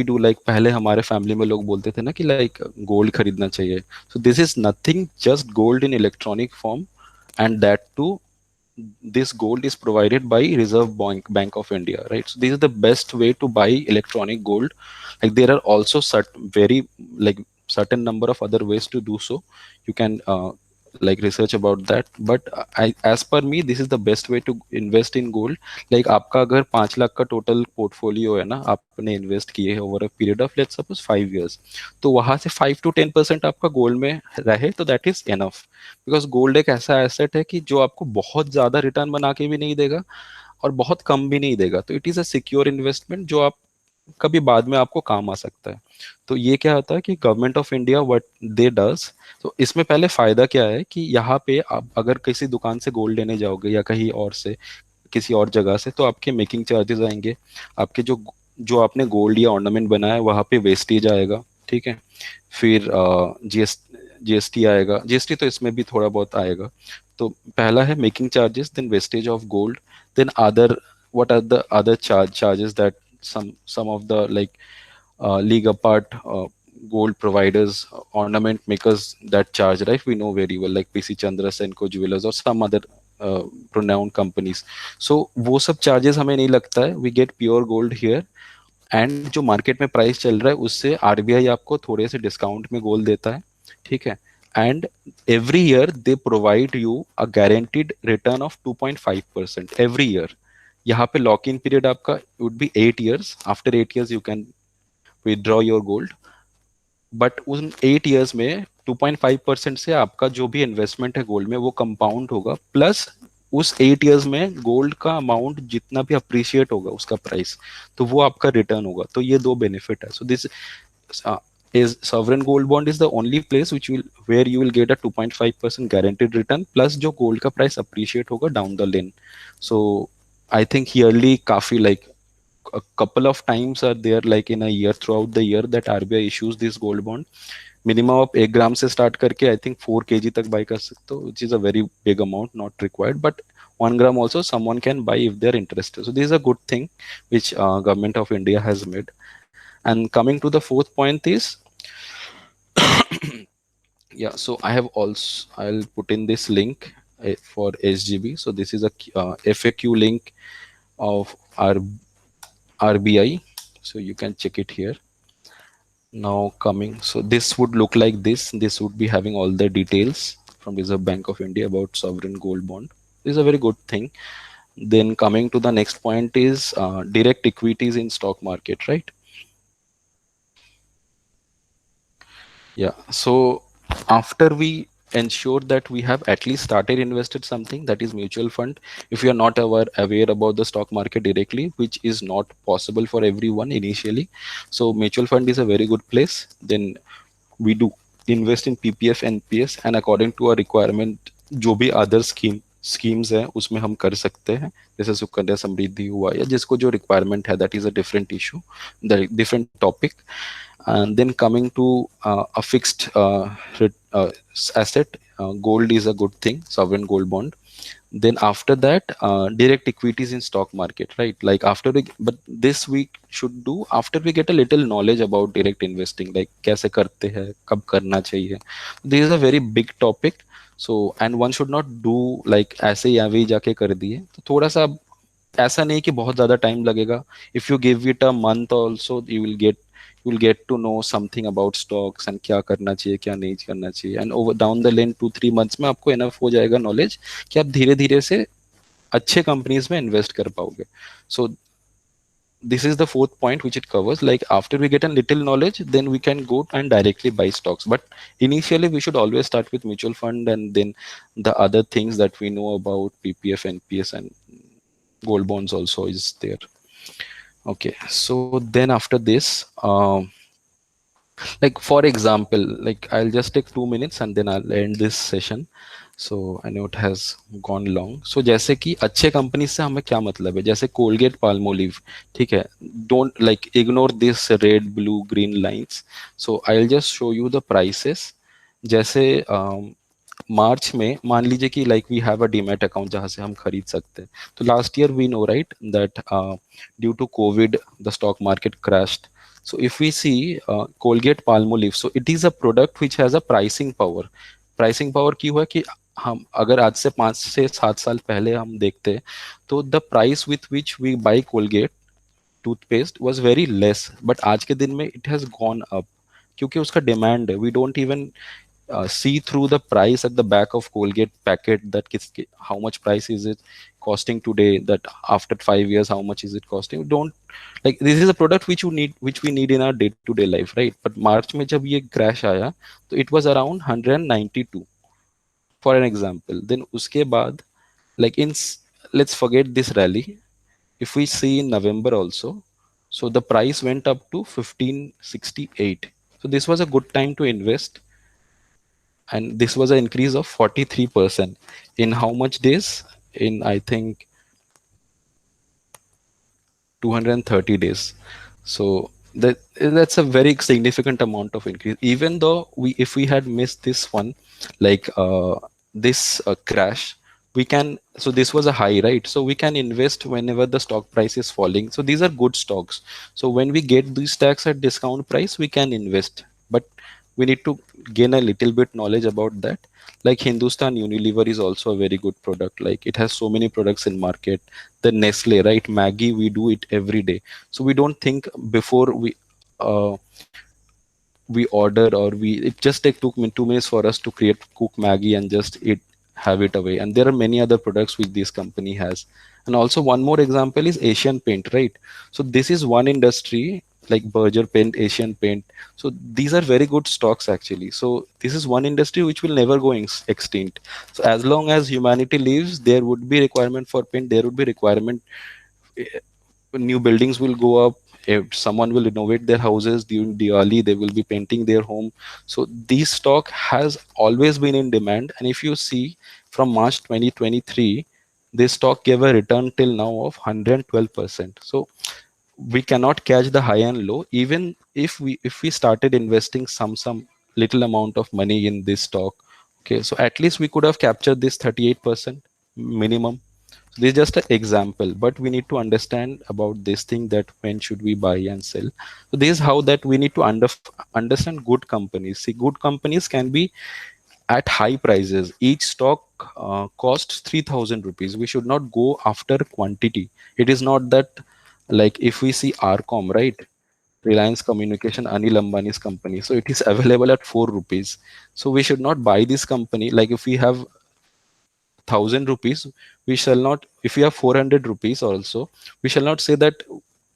S1: do, like पहले हमारे family में लोग बोलते थे ना कि लाइक गोल्ड खरीदना चाहिए. So this is nothing, just gold in electronic form, and that too this gold is provided by Reserve Bank of India, right? So this is the best way to buy electronic gold. Like there are also certain number of other ways to do so. You can like research about that, but as per me this is the best way to invest in gold. like आपका अगर 5 लाख का total portfolio है ना, आपने invest किए है over a period of let's suppose 5 years, तो वहां से 5 to 10% आपका गोल्ड में रहे तो that is enough. Because gold एक ऐसा एसेट है कि जो आपको बहुत ज्यादा रिटर्न बना के भी नहीं देगा और बहुत कम भी नहीं देगा, तो it is a secure investment जो आप कभी बाद में आपको काम आ सकता है। तो ये क्या होता है कि government of India what they does, तो इसमें पहले फायदा क्या है कि यहाँ पे आप अगर किसी दुकान से गोल्ड लेने जाओगे या कहीं और से किसी और जगह से, तो आपके मेकिंग चार्जेस आएंगे, आपके जो जो आपने गोल्ड या ऑर्नामेंट बनाया है वहाँ पे वेस्टेज आएगा, ठीक है। फिर जीएसटी आएगा, जीएसटी तो इसमें भी थोड़ा बहुत आएगा। तो पहला है making charges, then wastage of gold, then other what are the other charges that some of the like league apart gold providers, ornament makers that charge, right? We know very well, like PC Chandra, Senco Jewelers or some other renowned companies. So वो सब charges हमें नहीं लगता है, we get pure gold here। And जो market में price चल रहा है उससे आरबीआई आपको थोड़े से डिस्काउंट में गोल्ड देता है, ठीक है। And every year they provide you a guaranteed return of 2.5% every year. यहाँ पे लॉक इन पीरियड आपका would be 8 years, after 8 years you can withdraw your gold. But उन 8 years में 2.5% से आपका जो भी इन्वेस्टमेंट है गोल्ड में वो कंपाउंड होगा, प्लस उस 8 years में गोल्ड का अमाउंट जितना भी अप्रिशिएट होगा उसका प्राइस, तो वो आपका रिटर्न होगा। तो ये दो बेनिफिट है। So this is sovereign gold bond is the only place which will where you will get a 2.5% guaranteed return, plus जो gold का price appreciate होगा down the lane। So I think yearly काफी like a couple of times are there like in a year, throughout the year, that RBI issues this gold bond। Minimum आप 1 ग्राम से start करके I think 4 kg तक bye कर सकते हो, which is a very big amount, not required, but 1 gram also someone can buy if they're interested। So this is a good thing which government of India has made। And coming to the fourth point is yeah, so I have also, I'll put in this link for SGB। So this is a FAQ link of our RBI, so you can check it here now coming। So this would look like this would be having all the details from Reserve Bank of India about sovereign gold bond। This is a very good thing। Then coming to the next point is direct equities in stock market, right? Yeah, so after we ensure that we have at least started invested something, that is mutual fund, if you are not aware about the stock market directly, which is not possible for everyone initially, so mutual fund is a very good place। Then we do invest in PPF NPS, and according to our requirement जो भी other schemes है उसमें हम कर सकते हैं, जैसे सुकन्या समृद्धि हुआ या जिसको जो रिक्वायरमेंट है, that is a different issue, the different topic। And then coming to a fixed asset, gold is a good thing, sovereign gold bond। Then after that direct equities in stock market, right? Like after but this we should do after we get a little knowledge about direct investing, like कैसे करते हैं, कब करना चाहिए। This is a very big topic। So and one should not do like ऐसे ही अभी जाके कर दिए, तो थोड़ा सा ऐसा नहीं कि बहुत ज्यादा टाइम लगेगा। If you give it a month also you will get to know something about stocks and क्या करना चाहिए क्या नहीं करना चाहिए, and over down the lane 2-3 months में आपको enough हो जाएगा knowledge कि आप धीरे धीरे से अच्छे कंपनीज में इन्वेस्ट कर पाओगे। So this is the fourth point which it covers, like after we get a little knowledge then we can go and directly buy stocks, but initially we should always start with mutual fund and then the other things that we know about PPF NPS and gold bonds also is there। Okay, so then after this like for example, like I'll just take 2 minutes and then I'll end this session। So I know it has gone long। So जैसे कि अच्छे company से हमें क्या मतलब है, जैसे Colgate Palmolive, ठीक है, don't like ignore this red blue green lines. So I will just show you the prices. जैसे मार्च में मान लीजिए कि like we have a demat account जहाँ से हम खरीद सकते हैं, तो last year we know right that due to covid the stock market crashed. So if we see Colgate Palmolive, so it is a product which has a pricing power। pricing power की हुआ कि हम अगर आज से 5 से 7 साल पहले हम देखते हैं तो the price with which we buy Colgate toothpaste was very less, but आज के दिन में it has gone up क्योंकि उसका डिमांड है। we don't even see through the price at the back of Colgate packet, that how much price is it costing today, that after 5 years how much is it costing. Don't, like, this is a product which you need, which we need in our day to day life, right? But March mein jab ye crash aaya, तो it was around 192 for an example. Then uske baad, like let's forget this rally. If we see in November also, so the price went up to 1568. So this was a good time to invest, and this was an increase of 43% in how much days? In, I think, 230 days. So that's a very significant amount of increase. Even though if we had missed this one, like this crash, we can, so this was a high, right? So we can invest whenever the stock price is falling. So these are good stocks. So when we get these stocks at discount price, we can invest. But we need to gain a little bit knowledge about that. Like Hindustan Unilever is also a very good product. Like it has so many products in market. The Nestle, right? Maggie, we do it every day. So we don't think before uh, we order, or it just take 2 minutes for us to cook Maggie and just have it away. And there are many other products which this company has. And also one more example is Asian Paint, right? So this is one industry, like Berger Paint, Asian Paint. So these are very good stocks actually. So this is one industry which will never go extinct. So as long as humanity lives, there would be requirement for paint. There would be requirement. New buildings will go up. If someone will renovate their houses during Diwali, they will be painting their home. So this stock has always been in demand. And if you see from March 2023, this stock gave a return till now of 112%. So we cannot catch the high and low. Even if we started investing some little amount of money in this stock, okay, so at least we could have captured this 38% minimum. So this is just an example, but we need to understand about this thing, that when should we buy and sell. So this is how that we need to understand good companies. See, good companies can be at high prices. Each stock costs 3,000 rupees. We should not go after quantity. It is not that, like if we see Arcom, right? Reliance Communication, Anil Ambani's company. So it is available at 4 rupees. So we should not buy this company. Like if we have 1,000 rupees, we shall not, if we have 400 rupees also, we shall not say that,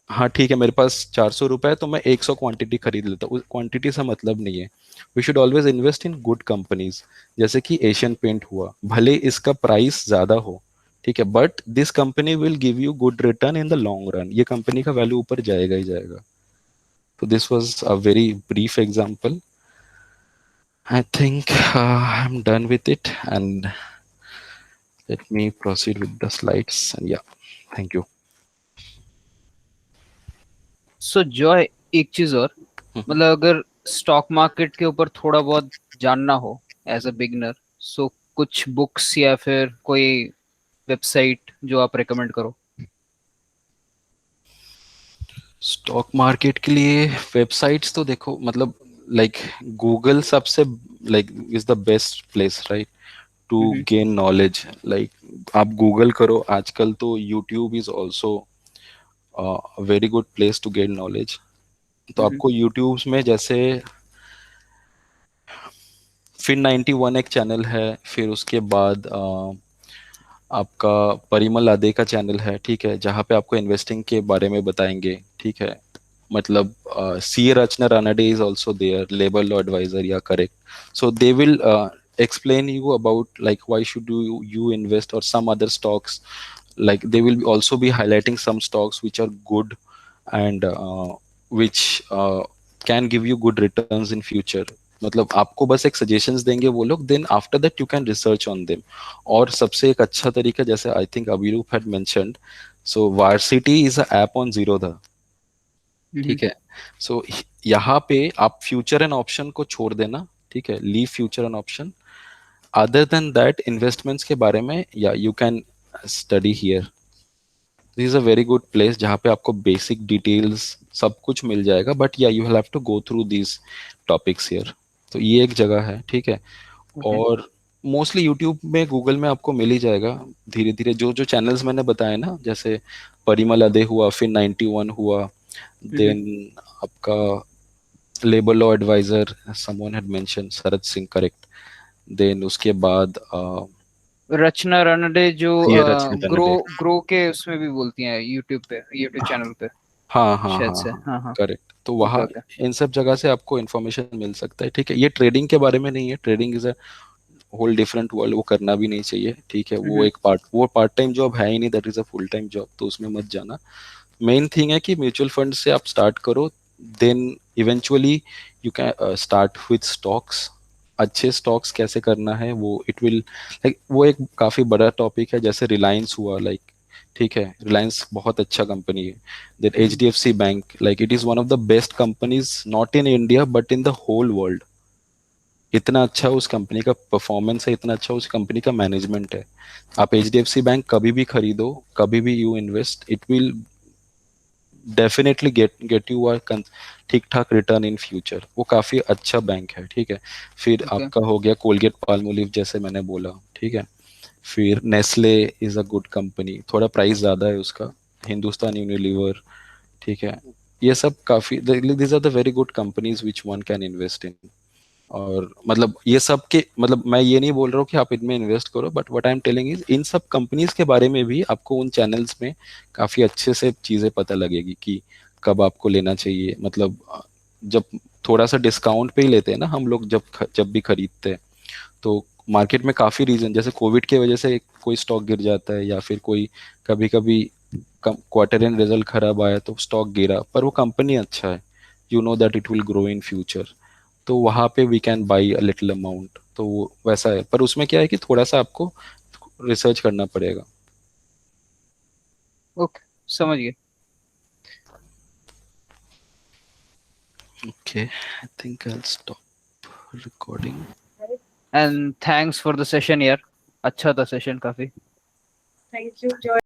S1: हाँ ठीक है मेरे पास 400 रुपए है तो मैं 100 quantity खरीद लेता हूँ. क्वांटिटी से मतलब नहीं है. We should always invest in good companies. जैसे कि एशियन पेंट हुआ, भले इसका प्राइस ज्यादा हो, ठीक है, but this company will give you good return in the long run. ये कंपनी का वैल्यू ऊपर जाएगा ही जाएगा. तो this was a very brief example. I think I am done with it, and let me proceed with the slides. And yeah, thank you.
S7: So Joy, एक चीज और, मतलब अगर स्टॉक मार्केट के ऊपर थोड़ा बहुत जानना हो एज अ बिगनर, सो कुछ बुक्स या फिर कोई वेबसाइट जो आप रेकमेंड करो?
S1: स्टॉक मार्केट के लिए वेबसाइट्स तो देखो, मतलब लाइक गूगल सबसे like is the best place, right, to gain knowledge. Like आप गूगल करो. आजकल तो YouTube is also very good place to gain knowledge. तो आपको यूट्यूब में जैसे Fin91 एक चैनल है, फिर उसके बाद आपका परिमल आदे का चैनल है, ठीक है, जहाँ पे आपको इन्वेस्टिंग के बारे में बताएंगे, ठीक है. मतलब CA Rachna Ranade is also there, labor law advisor, yeah, correct. So they will explain you about like why should you invest or some other stocks. Like they will also be highlighting some stocks which are good and which can give you good returns in future. मतलब आपको बस एक suggestions देंगे वो लोग, then after that you can research on them. और सबसे एक अच्छा तरीका, जैसे I think Abhirup had mentioned, so varsity is a app on Zerodha, ठीक है. सो यहाँ पे आप फ्यूचर एंड ऑप्शन को छोड़ देना, ठीक है, leave future and option. Other than that investments के बारे में या you can study here. This is a very good place जहाँ पे आपको बेसिक डिटेल्स सब कुछ मिल जाएगा. But yeah you have to go through these topics here. तो ये एक जगह है, ठीक है. और मोस्टली यूट्यूब में, गूगल में आपको मिल ही जाएगा धीरे धीरे. जो जो चैनल्स मैंने बताए ना, जैसे परिमल अदे हुआ, Fin91 हुआ, देन आपका labor law advisor, someone had mentioned Sarat Singh, correct. Then उसके बाद
S7: रचना रनडे जो
S1: ये रचना
S7: ग्रो
S1: रनडे।
S7: ग्रो के उसमें भी बोलती हैं यूट्यूब चैनल पे
S1: हाँ हाँ
S7: शायद
S1: हाँ
S7: से।
S1: हाँ
S7: हाँ हाँ
S1: करेक्ट। तो
S7: ओके
S1: वहाँ
S7: ओके
S1: इन सब जगह से आपको इन्फॉर्मेशन मिल सकता है, ठीक है। ये ट्रेडिंग के बारे में नहीं है, trading is a whole different world, वो करना भी नहीं चाहिए, ठीक है। वो पार्ट टाइम जॉब है ही नहीं, that is a full time job, तो उसमें मत जाना। मेन थिंग है कि म्यूचुअल फंड से आप स्टार्ट करो, then eventually you can start with stocks. अच्छे स्टॉक्स कैसे करना है वो इट विल लाइक, वो एक काफी बड़ा टॉपिक है। जैसे रिलायंस हुआ, लाइक ठीक है, रिलायंस बहुत अच्छा कंपनी है। Then HDFC bank, like it is one of the best companies not in India but in the whole world. इतना अच्छा उस कंपनी का परफॉर्मेंस है, इतना अच्छा उस कंपनी का मैनेजमेंट है। आप HDFC बैंक कभी भी खरीदो, कभी भी you invest, it will definitely get you अ ठीक ठाक रिटर्न इन फ्यूचर। वो काफी अच्छा बैंक है, ठीक है। फिर
S7: ओके
S1: आपका हो गया कोलगेट पाल्मोलिव, जैसे मैंने बोला, ठीक है। फिर Nestle is a good company, थोड़ा प्राइस ज्यादा है उसका। हिंदुस्तान यूनिलीवर, ठीक है। ये सब काफी, these are the very good companies which one can invest in. और मतलब ये सब के मतलब मैं ये नहीं बोल रहा हूँ कि आप इनमें इन्वेस्ट करो, but what I am telling is in सब कंपनीज के बारे में भी आपको उन चैनल्स में काफी अच्छे से चीजें पता लगेगी कि कब आपको लेना चाहिए। मतलब जब थोड़ा सा डिस्काउंट पे ही लेते हैं ना हम लोग, जब भी खरीदते हैं, तो मार्केट में काफी रीजन, जैसे कोविड की वजह से कोई स्टॉक गिर जाता है, या फिर कोई कभी कभी क्वार्टर एंड रिजल्ट खराब आया तो स्टॉक गिरा, पर वो कंपनी अच्छा है, you know that it will grow in future, तो वहां पे we can buy a little amount. तो वैसा है, पर उसमें क्या है कि थोड़ा सा आपको रिसर्च करना पड़ेगा।
S7: ओके समझ गए।
S1: Okay, I think I will stop recording.
S7: And thanks for the session यार, अच्छा था सेशन काफी।
S3: Thank you, Joy.